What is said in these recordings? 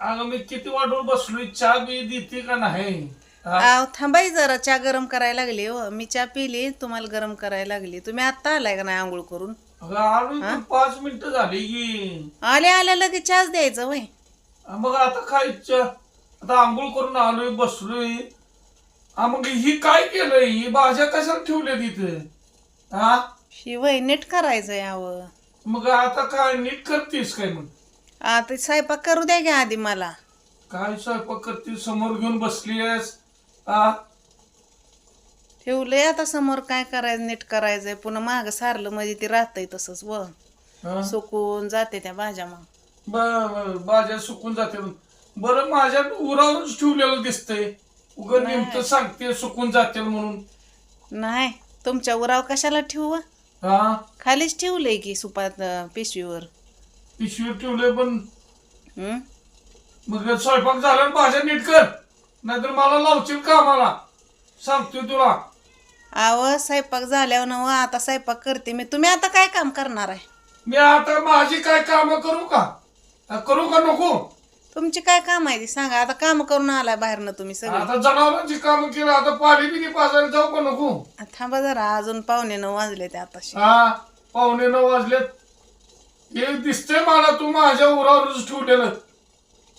अगं मी किती वाटून बसलोय, चहा बी देते का नाही? हा? थांबाई जरा चहा गरम करायला लागली हो. मी चहा पिली, तुम्हाला गरम करायला लागली. तुम्ही आत्ता आलाय का नाही आंघोळ करून? अगं आलोय पण 5 मिनिटं झाली की. आल्या आल्या लगेच चहाच द्यायचं वय. मग आता काय इच्छा? आता आंघोळ करून आलोय, बसलोय. मग ही काय केलंय? ही भाज्या कशाला ठेवल्या तिथे? हा? शिवय नीट करायचं यावं. मग आता काय नीट करतेस काय? मग आता स्वयंपाक करू द्या घ्या आधी मला. काय स्वयंपाक करते? समोर घेऊन बसलीयस? हा? ठेवलंय आता समोर, काय करायचं नीट करायचंय. पुन्हा माग सारलं म्हणजे ते राहतंय तसंच व हा? सुकून जाते त्या भाज्या मग. बर भाज्या सुकून जाते. बरं, माझ्या उरावरच ठेवलेलं दिसतंय. उगं नेमकं सांगते सुकून जाते म्हणून. नाही, तुमच्या उराव कशाला ठेवू? हा? खालीच ठेवलंय की सुपात पिशवीवर. पिशवीवर ठेवलंय पण. हम्म. मग स्वयंपाक झाला भाज्या नीट कर, नाहीतर मला लावशील का? मला सांगतोय तुला. आव स्वयंपाक झाल्यावर नव आता स्वयंपाक करते मी. तुम्ही आता काय काम करणार आहे? मी आता माझी काय कामं करू का? करू का नको? तुमची काय काम आहे ती सांगा. आता काम करून आलाय बाहेरनं तुम्ही सगळे. आता जनावरांची कामं केलं, आता पाणी बिनी पाजायला जाऊ का नको? थांबा जरा, अजून 8:45 वाजले ते आताशी. हा, 8:45 वाजलेत. हे दिसतंय मला तू माझ्या उरावरच ठेवलेलं.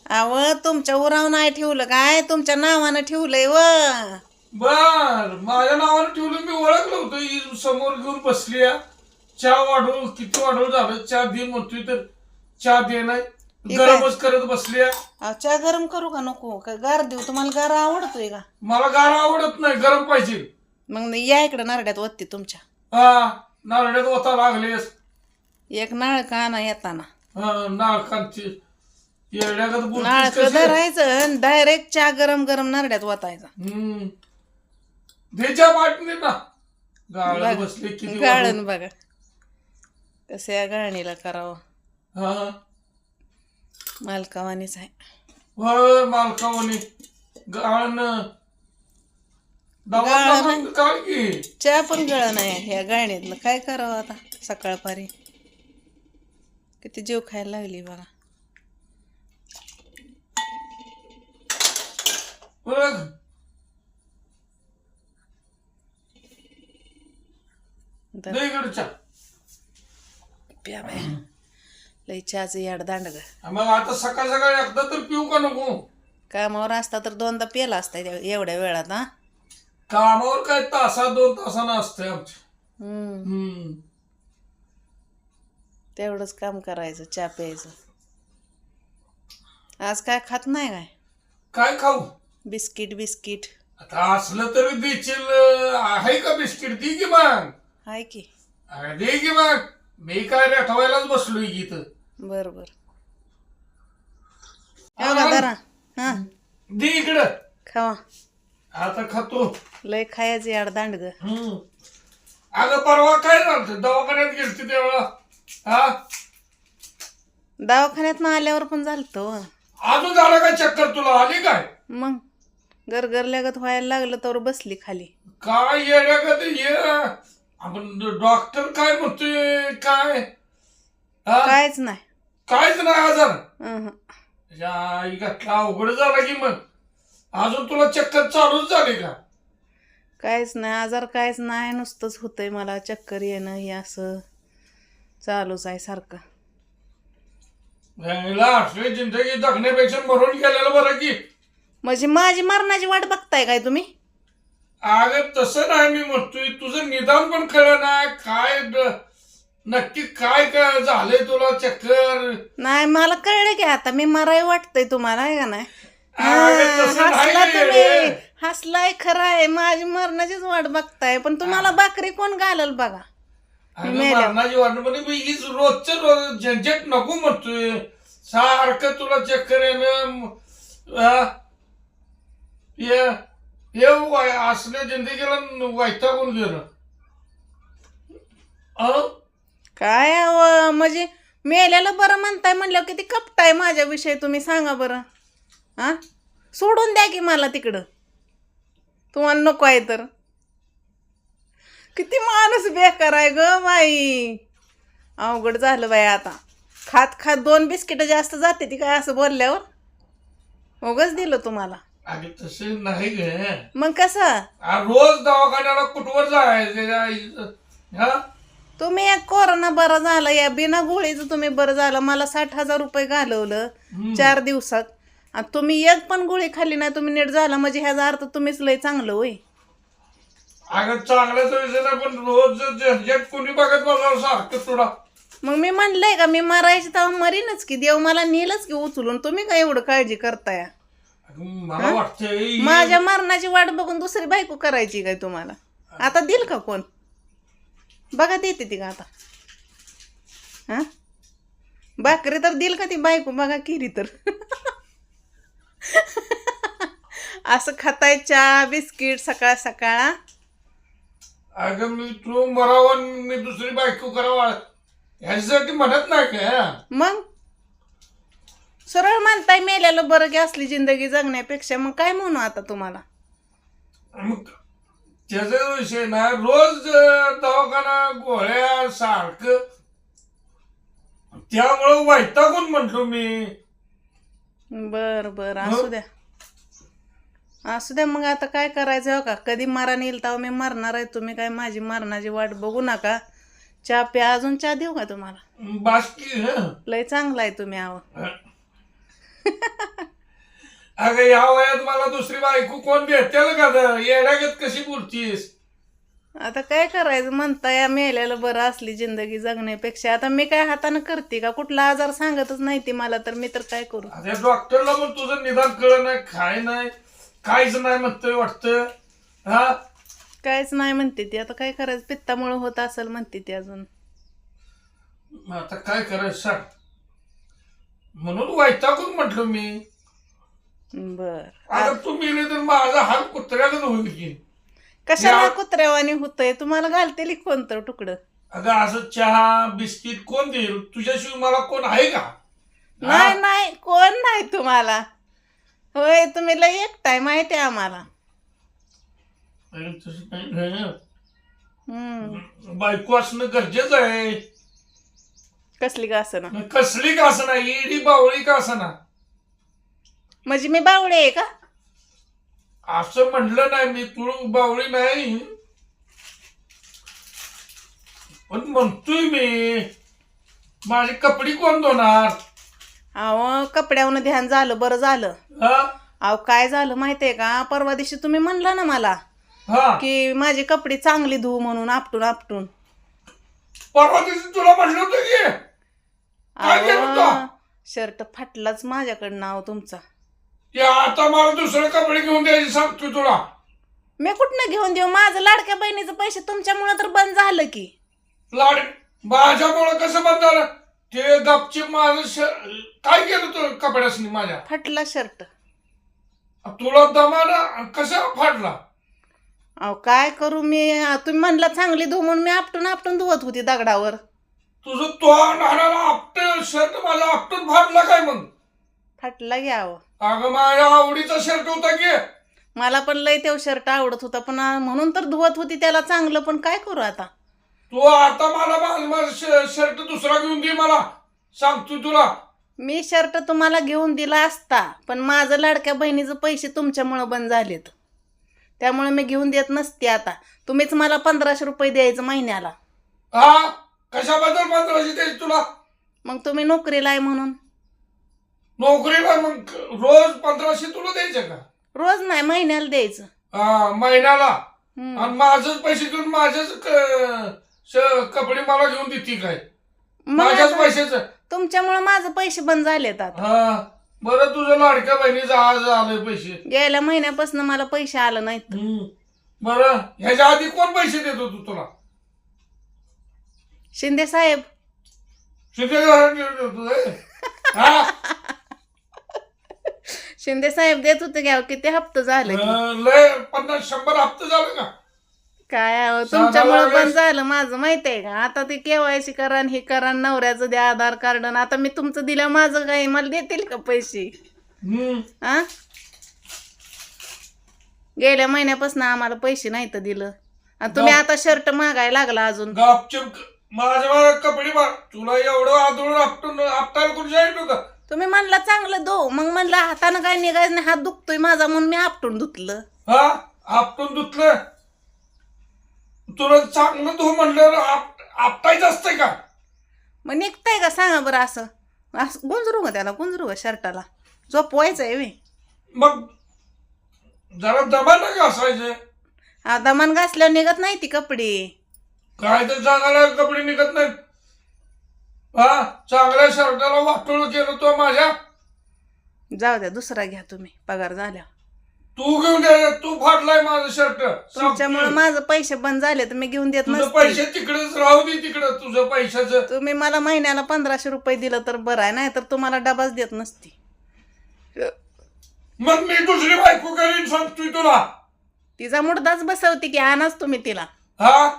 आव तुमच्या उराव नाही ठेवलं काय, तुमच्या नावानं ठेवलंय व. बर, माझ्या नावानं ठेवलं. मी ओळखलं होतं. ही समोर घेऊन बसली. चहा वाढवून किती वाढवून झालं, चहा दे म्हणतोय तर चहा दे नाही, गरमच करत बसली. चहा गरम करू का नको? का गार देऊ? तुम्हाला गार आवडतोय का? मला गार आवडत नाही, गरम पाहिजे. मग या इकडे नारड्यात वत्ती तुमच्या. हा, नारड्यात ओता लागलेस. एक नाळ का ना येताना नाळकांची येड्यागत नाळ बोलतेस कशी? धरायचं डायरेक्ट चहा गरम गरम नारड्यात वाटायचा. त्याच्या वाटणे ना गाळत बसले किती गाळण बघा कसं या गाळणीला करावं. हा, मालकावानीच आहे. होय मालकावणी गाळण गाळण काय की. चहा पण गळण आहे ह्या गाळणीतलं. काय करावं आता सकाळपारी. किती जीव खायला लागली बघा. बघ, दे इकडं चहा. प्या बाय, लय चहाचं याड दांड ग. मग आता सकाळ सकाळी एकदा तर पिऊ का नको? कामावर असता तर 2दा पेला असता एवढ्या वेळात. हा, कामावर काय तासा 2 तासानं असतंय आमच्या. तेवढंच काम करायचं, चहा प्यायचं. आज काय खात नाही काय? काय खाऊ? बिस्किट बिस्किट आता असलं तरी देशील. आहे का बिस्किट? दे की मग. आहे की. अरे दे की मग. मी काय रेठवायलाच बसलोय की इथं. बर बर. एवढा धरा. हा, दे इकडं. खावा. आता खातो. लय खायचं याड दांड ग. अगं परवा काय झालं? दवाखान्यात गेलती तेव्हा. हा, दवाखान्यात ना आल्यावर पण झालत. अजून झालं काय चक्कर? तुला आली काय? मग गरगरल्यागत व्हायला लागलं तर बसली खाली. काय येड्या का ते ये? आपण डॉक्टर काय म्हणतोय काय? हा? कायच नाही. काहीच नाही आजार. अहं. आई घातला अवघड झाला की मग. अजून तुला चक्कर चालूच झाली का? कायच नाही आजार, कायच नाही. नुसतंच होतंय मला चक्कर येणं हे असं चालूच आहे सारखं. असली जिंदगी जगण्यापेक्षा मरून गेलेलं बरं की. म्हणजे माझी मरणाची वाट बघताय काय तुम्ही? अगं तसं नाही मी म्हणतोय. तुझं निदान पण कळलं ना काय नक्की काय काय झालंय तुला चक्कर? नाही मला कळलं की आता मी मराय वाटतंय तुम्हाला, आहे का नाही? अगं तसं हसला नाही. तुम्ही, हसलाय खरं आहे. माझी मरणाचीच वाट बघताय, पण तुम्हाला भाकरी कोण घालल बघा. अगं मरणाची वाट म्हणजे मी हीच रोजचं रोज झंझट नको म्हणतोय. सारखं तुला चक्कर येणं असल्या जिंदगीला वैतागून गेलं. काय म्हणजे मेल्याला बरं म्हणताय म्हणल्यावर किती कपटाय माझ्याविषयी तुम्ही सांगा बरं. हा, सोडून द्या की मला तिकडं, तुम्हाला नको आहे तर. किती माणूस बेकार आहे ग बाई. अवघड झालं बाई आता. खात खात 2 बिस्किट जास्त जाते ती काय असं बोलल्यावर. उगाच दिलं तुम्हाला. अगं तसं नाही ग. मग कसं रोज दवाखान्याला कुठवर जायचं हा? तुम्ही एक कोरोना बरं झालं, या बिना गोळीचं तुम्ही बरं झालं. मला 60,000 रुपये घालवलं 4 दिवसात, आणि तुम्ही एक पण गोळी खाल्ली नाही, तुम्ही नीट झाला म्हणजे ह्याचा अर्थ तुम्हीच लय चांगलं होय. अगं चांगल्याचा विषय नाही, पण रोज झंझट कोणी बघत बसावं सारखं तुला. मग मी म्हणलंय का मी मरायची तेव्हा मरीनच की, देव मला नेलच की उचलून. तुम्ही काय एवढं काळजी करताय? अगं, मला वाटतंय माझ्या मरणाची वाट बघून दुसरी बायको करायची काय तुम्हाला? आता दिल का कोण? बघा देते ती का आता? हा, भाकरी तर दिल का ती बायको? बघा केली तर. असं खाताय चहा बिस्किट सकाळ सकाळ. अगं मी तू मरावा मी दुसरी बायको करावा ह्याच्यासाठी म्हणत नाही का? मग सरळ म्हणताय मेल्याला बरं की असली जिंदगी जगण्यापेक्षा. मग काय म्हणू आता तुम्हाला? मग त्याचा विषय ना, रोज दवाखाना गोळ्या सारखं, त्यामुळं वैतागून म्हटलो मी. बर बर असू द्या असू द्या. मग आता काय करायचं हो का? कधी मरण येईल तेव्हा मी मरणार आहे. तुम्ही काय माझी मरणाची वाट बघू नका. चहा प्या. अजून चहा देऊ का तुम्हाला? बाकी लय चांगला आहे तुम्ही. आव अगं या वयात मला दुसरी बायको कोण भेटेल का? येण्यागत कशी बोलतीस? आता काय करायचं? म्हणताय मेल्याला बरं असली जिंदगी जगण्यापेक्षा. आता मी काय हातानं करते का? कुठला आजार सांगतच नाही ती मला, तर मी तर काय करू? अरे डॉक्टरला पण तुझं निदान कळलं नाही, काय नाही, काहीच नाही म्हणतोय वाटतं. हा, कायच नाही म्हणते ती. आता काय करायचं? पित्तामुळे होत असेल म्हणते ती अजून. आता काय करायचं सांग? म्हणून वैतागून म्हटलो मी. बर आता तू मेली तर माझा हात कुत्र्यालाच होईल की. कशाला कुत्र्यावानी होतंय? तुम्हाला घालते कोणतं तुकडं? अगं असं चहा बिस्किट कोण देईल? तुझ्याशिवाय मला कोण आहे का? नाही नाही, कोण नाही तुम्हाला. होय, तुम्ही लय एकटाय माहिती आहे आम्हाला. अरे तसं काही नाही. हम्म. बायको असणं गरजेचं आहे. कसली का असं? कसली का असं नाही, इडी बावळी का असं ना. म्हणजे मी बावळे आहे का? असं म्हणलं नाही मी, तू बावळी नाही, पण म्हणतोय मी माझे कपडे कोण धुणार? अहो कपड्यावर ध्यान झालं, बरं झालं. हा अहो काय झालं माहितीये का? परवा दिवशी तुम्ही म्हणला ना मला हा, की माझे कपडे चांगली धुव म्हणून आपटून आपटून. परवा दिवशी तुला म्हणलं होतं की काय केलं होतं? शर्ट फाटलाच माझ्याकडनं. अहो तुमचा की आता मला दुसरे कपडे घेऊन द्यायचे सांगतोय तुला. मी कुठनं घेऊन देऊ? माझं लाडक्या बहिणीचं पैसे तुमच्यामुळे तर बंद झालं की. लाड माझ्यामुळं कसं बंद झालं? ते गपचिप माझं काय केलं तू कपड्यासनी माझ्या? फाटला शर्ट. तुला दमाना कसा फाडला? अहो काय करू मी? तुम्ही म्हणला चांगली धुव म्हणून मी आपटून आपटून धुवत होती दगडावर. तुझं तो नानाला आपट शर्ट माझा आपटून फाडला काय मग? फाटला घ्यावं. अगं माझ्या आवडीचा शर्ट होता की. मला पण लय तेव शर्ट आवडत होता, पण म्हणून तर धुवत होती त्याला चांगलं. पण काय करू आता? तू आता मला माझा शर्ट दुसरा घेऊन दे मला, सांगतो तुला. मी शर्ट तुम्हाला घेऊन दिला असता, पण माझं लाडक्या बहिणीचं पैसे तुमच्यामुळं बंद झालेत, त्यामुळे मी घेऊन देत नसते. आता तुम्हीच मला 1500 रुपये द्यायचं महिन्याला. हा, कशाबद्दल 1500 द्यायचे तुला? मग तुम्ही नोकरीला आहे म्हणून. नोकरीला मग रोज 1500 तुला द्यायचे का? रोज नाही, महिन्याला द्यायचं. हा, महिन्याला. आणि माझंच पैसे घेऊन माझेच कपडे मला घेऊन देते काय? माझ्याच पैशाचं. तुमच्यामुळे माझं पैसे बंद झालेत आता. हा, बरं तुझं लाडक्या बहिणीचं आज आले पैसे. गेल्या महिन्यापासून मला पैसे आलं नाहीत. बरं ह्याच्या आधी कोण पैसे देत होतो तुला? शिंदे साहेब. शिंदे साहेब देत होते घ्या. किती हप्ते झाले? लय 50-100 हप्ते झालं का? काय तुमच्यामुळे बंद झालं माझं माहित आहे का? आता ते केवायसी करा, हे करा, नवऱ्याचं द्या आधार कार्ड. आता मी तुमचं दिलं, माझं काय मला देतील का पैसे? हा, गेल्या महिन्यापासून आम्हाला पैसे नाही तर दिलं, आणि तुम्ही आता शर्ट मागायला लागला अजून. गपचूप माझ्या कपडे तुला एवढं आदळून आपटायला कोण जाईल होतं? तुम्ही म्हणला चांगलं धो, मग म्हणलं हातानं काय निघायचं नाही, हात दुखतोय माझा म्हणून मी आपटून धुतलं. हा आपटून धुतलं. तुला चांगलं धु म्हणल्यावर आपटायचं असतंय का? मग निघताय का सांगा बरं. असं असं गुंजरू का त्याला, गुंजरू का शर्टाला, झोपवायचं आहे वे. मग जरा दबानं घासायचं. हा दमान घासल्यावर निघत नाही ती कपडे. काय तर चांगला कपडे निघत नाहीत. हा चांगल्या शर्टाला वाटोळ केलं तो माझ्या. जाऊ द्या, दुसरा घ्या तुम्ही पगार झाल्या. तू घेऊन द्या. तू फाडलाय माझं शर्ट. तुमच्यामुळे माझं पैसे बंद झाले तर मी घेऊन देत तुझं नसते. पैसे तिकडेच राहू दे, तिकडं तुझं पैशाचं. तुम्ही मला महिन्याला 1500 रुपये दिलं तर बरं आहे, नाही तर तुम्हाला डबाच देत नसती. मग मी दुसरी बायको करीन सांगतोय तुला. तिचा मुडदाच बसवते की आणाच तुम्ही तिला. हा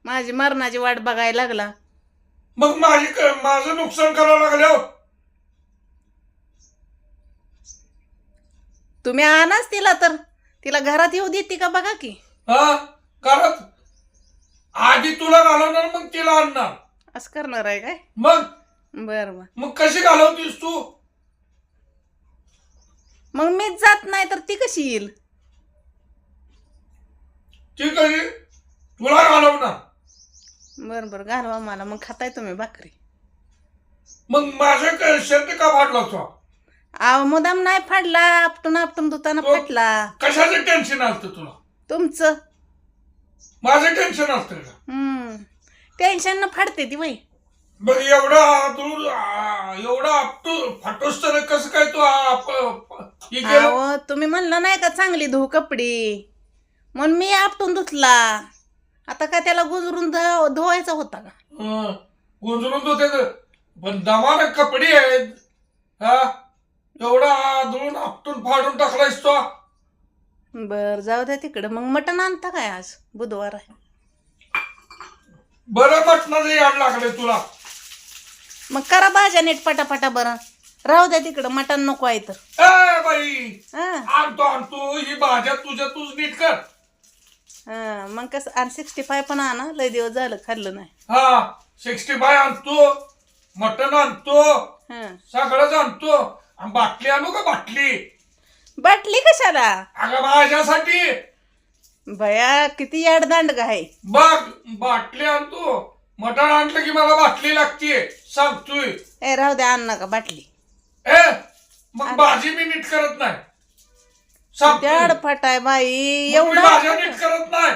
माझी मरणाची वाट बघायला लागला. मग माझं नुकसान करावं लागलं. तुम्ही आणाच तिला, तर तिला घरात येऊ देते का बघा की. हा करत आधी तुला घालवणार मग तिला आणणार. असं करणार आहे काय? मग बर बर. मग कशी घालवतीस तू? मग मीच जात नाही तर ती कशी येईल? ती कशी तुला घालवणार? बर बर घालवा मला, मग खाताय तुम्ही भाकरी. मग माझं शर्ट का फाडला तो? आव मुदाम नाही फाडला, आपटून आपटून धुताना फाटला. कशाचं टेन्शन असतं तुला? तुमचं. माझं टेन्शन असतं का? टेन्शन न फाडते ती बाई. मग एवढा दूर एवढा आपटू फाटोस तर कसं काय तू हे केलं? अहो तुम्ही म्हणलं नाही का चांगली धुव कपडे, म्हणून मी आपटून धुतला. आता काय त्याला गुजरून धुवायचा होता का? गुंजरून धुते पण दमानं कपडे आहेत. हा एवढा धुवून आपटून फाडून टाकलायस तो. बर जाऊ द्या तिकडं. मग मटण आणता काय? आज बुधवार आहे. बरं मटणाचं याड लागले तुला. मग करा भाज्या नीट पटापटा. बरं राहू द्या तिकडं, मटण नको आहे तर. ए बाई हा आणतो ही भाज्या तुझ्या तूच नीट कर. हा मग कसं. आणि 65 पण आणा, लय दिवस झालं खाल्लं नाही. हा 65 आणतो, मटण आणतो, हा सगळंच आणतो. आणि बाटली आणू का? बाटली कशाला? अगं माझ्यासाठी. भया किती याडदांड आहे. बघ बाटली आणतो. मटण आणलं की मला बाटली लागतीये सांगतोय. ए राहू द्या, आण नका बाटली. ए मग भाजी मी नीट करत नाही सांगतोय. याडफाट आहे बाई मग मी भाज्या एवढा. नीट करत नाही.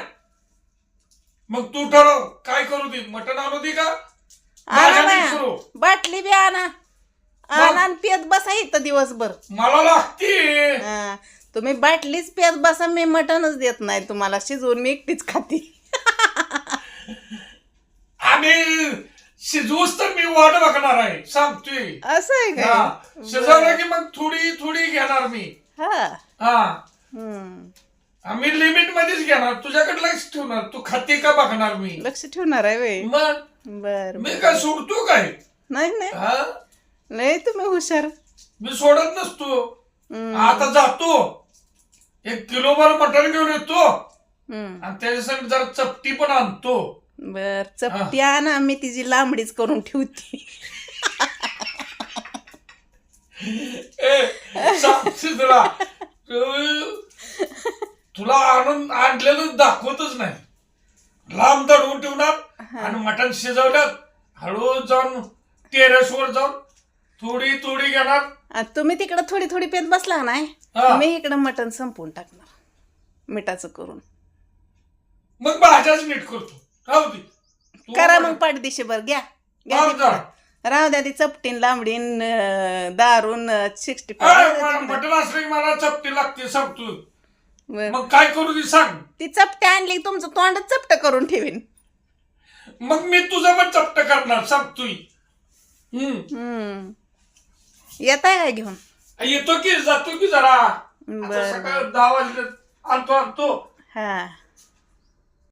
मग तू ठरव काय करू दे. मटण आणू दे का आणा भाज्या नीट बाया, करू? बाटली बी आणा. आणा आणि पेत बसा इथं दिवसभर. मला लागते. हा, तुम्ही बाटलीच पेत बसा, मी मटणच देत नाही तुम्हाला. शिजवून मी एकटीच खाते. आणि शिजवूच तर मी वाट बघणार आहे सांगतोय. असं आहे हा, का? शिजवलं की मग थोडी थोडी घेणार मी. हा हा हम्म. मी लिमिट मध्येच घेणार. तुझ्याकडे लक्ष ठेवणार. तू खाते का बघणार मी. लक्ष ठेवणार आहे वे. मग बर मी काय सोडतो काय? नाही नाही, हा लय तुम्ही हुशार. मी सोडत नसतो. हम्म. आता जातो 1 किलोभर मटण घेऊन येतो हम्म. आणि त्याच्यासाठी जरा चपटी पण आणतो. बर चपटी आणा, मी तिची लांबडीच करून ठेवते. सांगते तुला. तुला आणलेलं दाखवतच नाही. लांब दडवून ठेवणार आणि मटण शिजवल्यात हळू जाऊन टेरेसवर जाऊन थोडी थोडी घेणार. आणि तुम्ही तिकडं थोडी थोडी पेत बसला नाही, हा. मी इकडं मटण संपवून टाकणार मिठाचं करून. मग भाज्याच नीट करतो. राहू दे तू करा मटण- मग पाठदिशी. बरं घ्या राहू घ्या दे. तिकडं. राहू द्या ती चपटीन लांबडीन दारून 65. मटण असलं की मला चपटी लागते सांगतो. बरं. मग काय करू दे सांग. ती चपटी आणली की तुमचं तोंडच चपट करून ठेवीन. मग मी तुझं पण चपट करणार सांगतोय. येत आहे काय घेऊन? येतो की जातो की जरा. आता बरं सकाळ 10 वाजले आणतो. हा